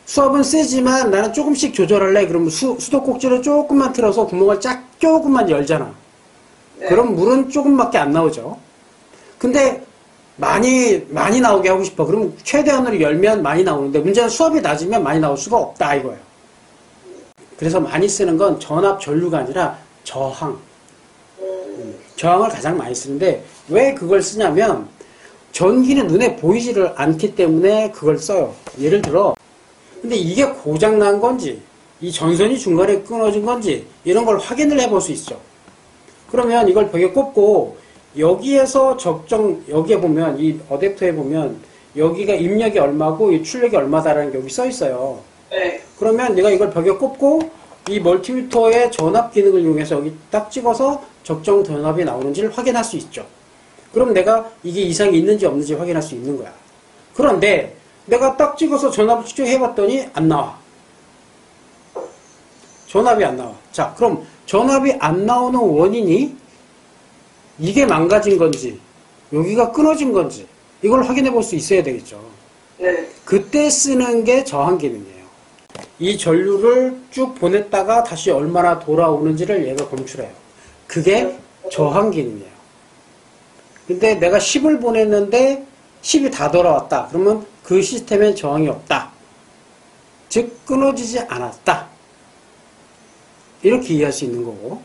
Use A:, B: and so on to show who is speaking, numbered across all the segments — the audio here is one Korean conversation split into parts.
A: 수압은 세지만 나는 조금씩 조절할래. 그러면 수도꼭지를 조금만 틀어서 구멍을 조금만 열잖아.
B: 네.
A: 그럼 물은 조금밖에 안 나오죠. 근데 많이 나오게 하고 싶어. 그럼 최대한으로 열면 많이 나오는데 문제는 수압이 낮으면 많이 나올 수가 없다 이거예요. 그래서 많이 쓰는 건 전압 전류가 아니라 저항. 저항을 가장 많이 쓰는데 왜 그걸 쓰냐면 전기는 눈에 보이지를 않기 때문에 그걸 써요. 예를 들어 근데 이게 고장난 건지 이 전선이 중간에 끊어진 건지 이런 걸 확인을 해볼 수 있죠. 그러면 이걸 벽에 꽂고 여기에서 여기에 보면 이 어댑터에 보면 여기가 입력이 얼마고 이 출력이 얼마다라는 게 여기 써 있어요.
B: 네.
A: 그러면 내가 이걸 벽에 꽂고 이 멀티미터의 전압 기능을 이용해서 여기 딱 찍어서 적정 전압이 나오는지를 확인할 수 있죠. 그럼 내가 이게 이상이 있는지 없는지 확인할 수 있는 거야. 그런데 내가 딱 찍어서 전압을 측정해봤더니 안 나와. 전압이 안 나와. 자, 그럼 전압이 안 나오는 원인이 이게 망가진 건지 여기가 끊어진 건지 이걸 확인해 볼 수 있어야 되겠죠.
B: 네.
A: 그때 쓰는 게 저항 기능이에요. 이 전류를 쭉 보냈다가 다시 얼마나 돌아오는지를 얘가 검출해요. 그게 저항 기능이에요. 근데 내가 10을 보냈는데 10이 다 돌아왔다. 그러면 그 시스템엔 저항이 없다. 즉 끊어지지 않았다. 이렇게 이해할 수 있는 거고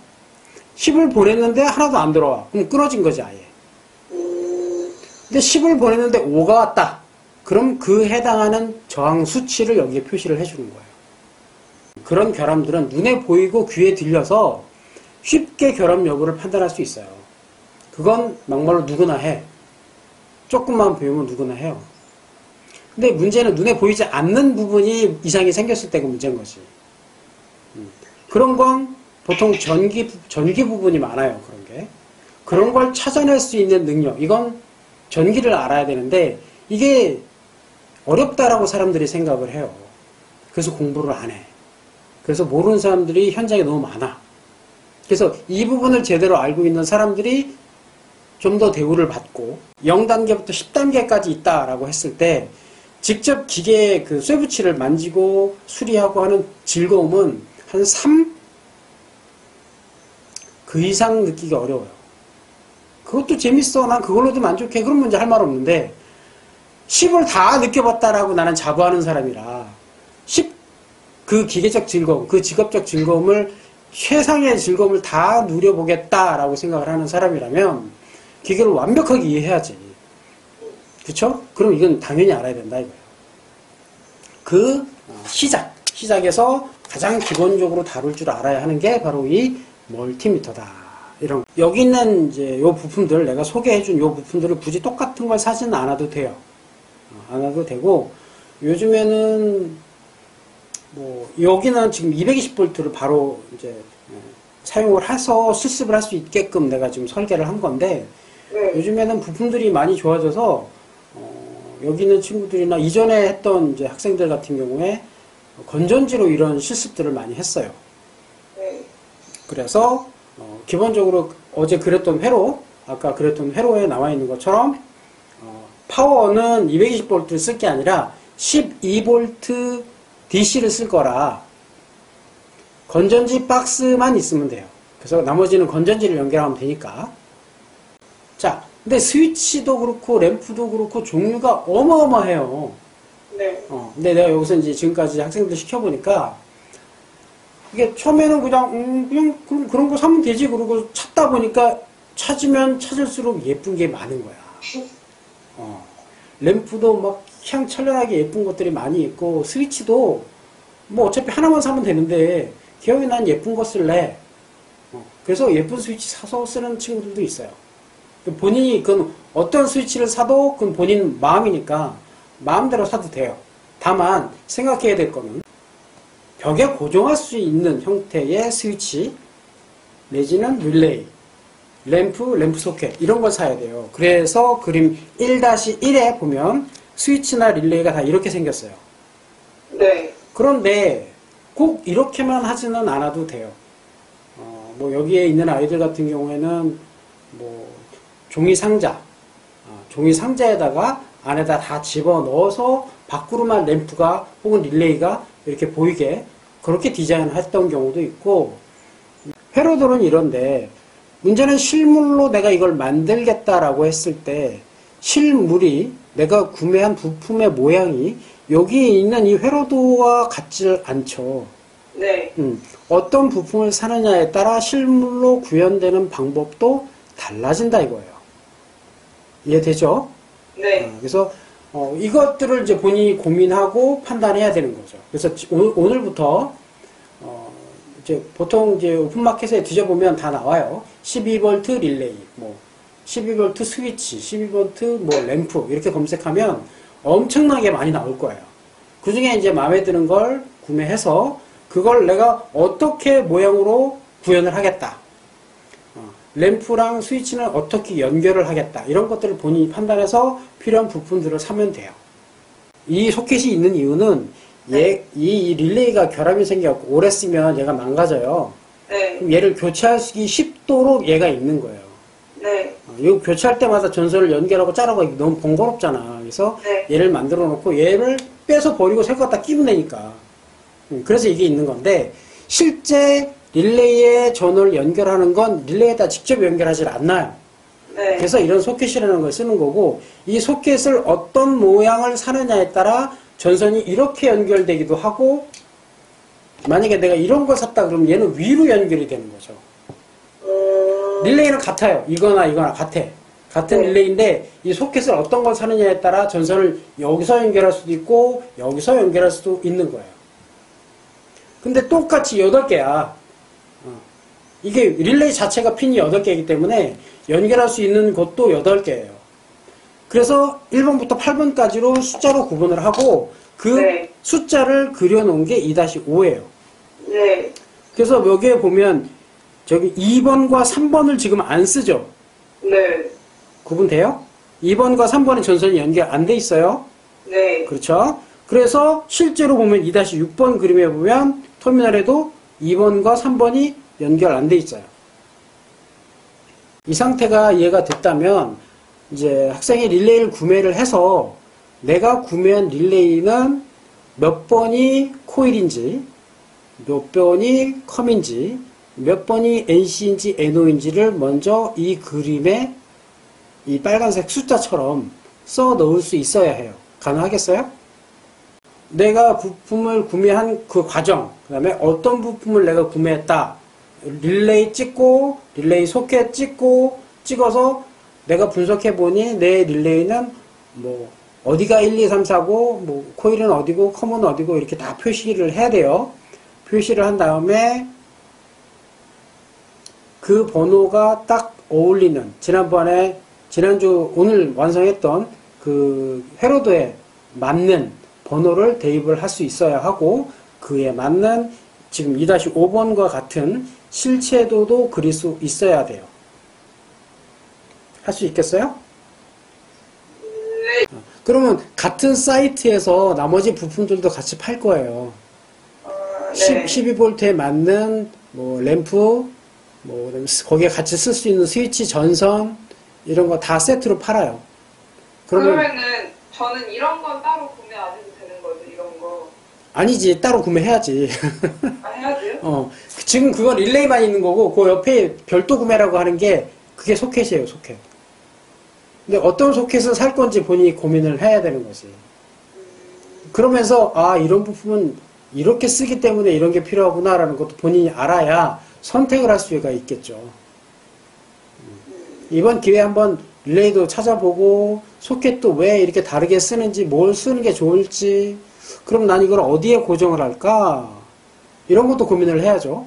A: 10을 보냈는데 하나도 안 돌아와. 그럼 끊어진 거지 아예. 근데 10을 보냈는데 5가 왔다. 그럼 그 해당하는 저항 수치를 여기에 표시를 해주는 거예요. 그런 결함들은 눈에 보이고 귀에 들려서 쉽게 결함 여부를 판단할 수 있어요. 그건 막말로 누구나 해. 조금만 배우면 누구나 해요. 근데 문제는 눈에 보이지 않는 부분이 이상이 생겼을 때가 문제인 거지. 그런 건 보통 전기 부분이 많아요. 그런 게. 그런 걸 찾아낼 수 있는 능력. 이건 전기를 알아야 되는데 이게 어렵다라고 사람들이 생각을 해요. 그래서 공부를 안 해. 그래서 모르는 사람들이 현장에 너무 많아. 그래서 이 부분을 제대로 알고 있는 사람들이 좀 더 대우를 받고 0단계부터 10단계까지 있다라고 했을 때 직접 기계의 그 쇠붙이를 만지고 수리하고 하는 즐거움은 한 3? 그 이상 느끼기 어려워요. 그것도 재밌어. 난 그걸로도 만족해. 그러면 이제 할 말 없는데 10을 다 느껴봤다라고 나는 자부하는 사람이라 10, 그 기계적 즐거움, 그 직업적 즐거움을 최상의 즐거움을 다 누려보겠다라고 생각을 하는 사람이라면 기계를 완벽하게 이해해야지. 그쵸? 그럼 이건 당연히 알아야 된다 이거예요. 그 시작에서 가장 기본적으로 다룰 줄 알아야 하는 게 바로 이 멀티미터다. 이런 여기 있는 이제 요 부품들 내가 소개해준 요 부품들을 굳이 똑같은 걸 사지는 않아도 돼요. 안 해도 되고 요즘에는 뭐 여기는 지금 220V를 바로 이제 사용을 해서 실습을 할 수 있게끔 내가 지금 설계를 한 건데 요즘에는 부품들이 많이 좋아져서 여기 있는 친구들이나 이전에 했던 이제 학생들 같은 경우에 건전지로 이런 실습들을 많이 했어요. 그래서 기본적으로 어제 그랬던 회로, 아까 그랬던 회로에 나와 있는 것처럼 파워는 220V를 쓸 게 아니라 12V DC를 쓸 거라 건전지 박스만 있으면 돼요. 그래서 나머지는 건전지를 연결하면 되니까. 자, 근데 스위치도 그렇고 램프도 그렇고 종류가 어마어마해요.
B: 네.
A: 근데 내가 여기서 이제 지금까지 학생들 시켜보니까 이게 처음에는 그냥 그런 거 사면 되지 그러고 찾다 보니까 찾으면 찾을수록 예쁜 게 많은 거야. 램프도 막 향찬란하게 예쁜 것들이 많이 있고 스위치도 뭐 어차피 하나만 사면 되는데 기왕에 난 예쁜 거 쓸래. 그래서 예쁜 스위치 사서 쓰는 친구들도 있어요. 본인이 그건 어떤 스위치를 사도 그건 본인 마음이니까 마음대로 사도 돼요. 다만 생각해야 될 거는 벽에 고정할 수 있는 형태의 스위치 내지는 릴레이, 램프 소켓 이런 걸 사야 돼요. 그래서 그림 1-1에 보면 스위치나 릴레이가 다 이렇게 생겼어요.
B: 네.
A: 그런데 꼭 이렇게만 하지는 않아도 돼요. 뭐 여기에 있는 아이들 같은 경우에는 뭐 종이 상자에다가 안에다 다 집어넣어서 밖으로만 램프가 혹은 릴레이가 이렇게 보이게 그렇게 디자인했던 경우도 있고, 회로들은 이런데 문제는 실물로 내가 이걸 만들겠다라고 했을 때 실물이 내가 구매한 부품의 모양이 여기에 있는 이 회로도와 같지 않죠.
B: 네.
A: 어떤 부품을 사느냐에 따라 실물로 구현되는 방법도 달라진다 이거예요. 이해되죠?
B: 네.
A: 그래서 이것들을 이제 본인이 고민하고 판단해야 되는 거죠. 그래서 오늘부터 이제 보통 이제 오픈마켓에 뒤져보면 다 나와요. 12V 릴레이, 뭐 12V 스위치, 12V 뭐 램프 이렇게 검색하면 엄청나게 많이 나올 거예요. 그 중에 이제 마음에 드는 걸 구매해서 그걸 내가 어떻게 모양으로 구현을 하겠다. 램프랑 스위치는 어떻게 연결을 하겠다. 이런 것들을 본인이 판단해서 필요한 부품들을 사면 돼요. 이 소켓이 있는 이유는 이 릴레이가 결함이 생겨서 오래 쓰면 얘가 망가져요.
B: 네.
A: 그럼 얘를 교체하기 쉽도록 얘가 있는 거예요.
B: 네.
A: 이거 교체할 때마다 전선을 연결하고 자르고 너무 번거롭잖아. 그래서
B: 네.
A: 얘를 만들어 놓고 얘를 빼서 버리고 새 거 갖다 끼면 되니까. 그래서 이게 있는 건데, 실제 릴레이에 전원을 연결하는 건 릴레이에다 직접 연결하지 않나요.
B: 네.
A: 그래서 이런 소켓이라는 걸 쓰는 거고, 이 소켓을 어떤 모양을 사느냐에 따라 전선이 이렇게 연결되기도 하고, 만약에 내가 이런 걸 샀다 그러면 얘는 위로 연결이 되는 거죠. 릴레이는 같아요. 이거나 이거나 같아. 같은 릴레이인데 이 소켓을 어떤 걸 사느냐에 따라 전선을 여기서 연결할 수도 있고 여기서 연결할 수도 있는 거예요. 근데 똑같이 8개야. 이게 릴레이 자체가 핀이 8개이기 때문에 연결할 수 있는 곳도 8개예요. 그래서 1번부터 8번까지로 숫자로 구분을 하고 그
B: 네.
A: 숫자를 그려놓은 게 2-5예요.
B: 네.
A: 그래서 여기에 보면 저기 2번과 3번을 지금 안 쓰죠?
B: 네.
A: 구분돼요? 2번과 3번의 전선이 연결 안 돼 있어요.
B: 네.
A: 그렇죠? 그래서 실제로 보면 2-6번 그림에 보면 터미널에도 2번과 3번이 연결 안 돼 있어요. 이 상태가 이해가 됐다면 이제 학생이 릴레이를 구매를 해서 내가 구매한 릴레이는 몇 번이 코일인지 몇 번이 컴인지 몇 번이 NC인지 NO인지를 먼저 이 그림에 이 빨간색 숫자처럼 써 넣을 수 있어야 해요. 가능하겠어요? 내가 부품을 구매한 그 과정, 그 다음에 어떤 부품을 내가 구매했다. 릴레이 찍고, 릴레이 소켓 찍고, 찍어서 내가 분석해보니 내 릴레이는 뭐, 어디가 1, 2, 3, 4고, 뭐, 코일은 어디고, 컴은 어디고, 이렇게 다 표시를 해야 돼요. 표시를 한 다음에 그 번호가 딱 어울리는, 지난주, 오늘 완성했던 그 회로도에 맞는 번호를 대입을 할 수 있어야 하고, 그에 맞는 지금 2-5번과 같은 실체도도 그릴 수 있어야 돼요. 할 수 있겠어요?
B: 네.
A: 그러면 같은 사이트에서 나머지 부품들도 같이 팔 거예요.
B: 네.
A: 12V에 맞는 뭐 램프, 뭐 거기에 같이 쓸 수 있는 스위치, 전선 이런 거 다 세트로 팔아요.
B: 그러면은 저는 이런 건 따로 구매 안 해도 되는 거죠? 이런 거.
A: 아니지, 따로 구매해야지.
B: 아, 해야 돼요?
A: 지금 그건 릴레이만 있는 거고 그 옆에 별도 구매라고 하는 게 그게 소켓이에요, 소켓. 근데 어떤 소켓을 살 건지 본인이 고민을 해야 되는 거지. 그러면서 이런 부품은 이렇게 쓰기 때문에 이런 게 필요하구나라는 것도 본인이 알아야 선택을 할 수가 있겠죠. 이번 기회에 한번 릴레이도 찾아보고 소켓도 왜 이렇게 다르게 쓰는지, 뭘 쓰는 게 좋을지, 그럼 난 이걸 어디에 고정을 할까? 이런 것도 고민을 해야죠.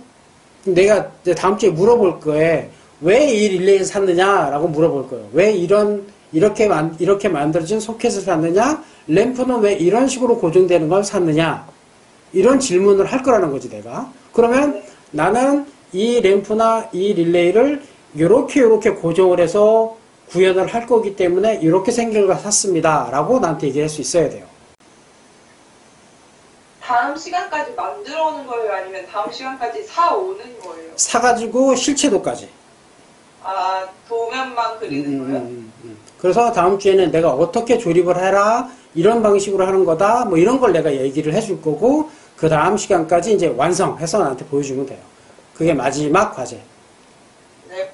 A: 내가 이제 다음 주에 물어볼 거에 왜 이 릴레이를 샀느냐라고 물어볼 거예요. 왜 이렇게 만들어진 소켓을 샀느냐? 램프는 왜 이런 식으로 고정되는 걸 샀느냐? 이런 질문을 할 거라는 거지, 내가. 그러면 나는 이 램프나 이 릴레이를 이렇게 고정을 해서 구현을 할 거기 때문에 이렇게 생긴 걸 샀습니다. 라고 나한테 얘기할 수 있어야 돼요.
B: 다음 시간까지 만들어 오는 거예요? 아니면 다음 시간까지 사오는 거예요?
A: 사가지고 실체도까지.
B: 아, 도면만 그리는 거예요?
A: 그래서 다음 주에는 내가 어떻게 조립을 해라, 이런 방식으로 하는 거다, 뭐 이런 걸 내가 얘기를 해줄 거고, 그 다음 시간까지 이제 완성해서 나한테 보여주면 돼요. 그게 마지막 과제.
B: 네.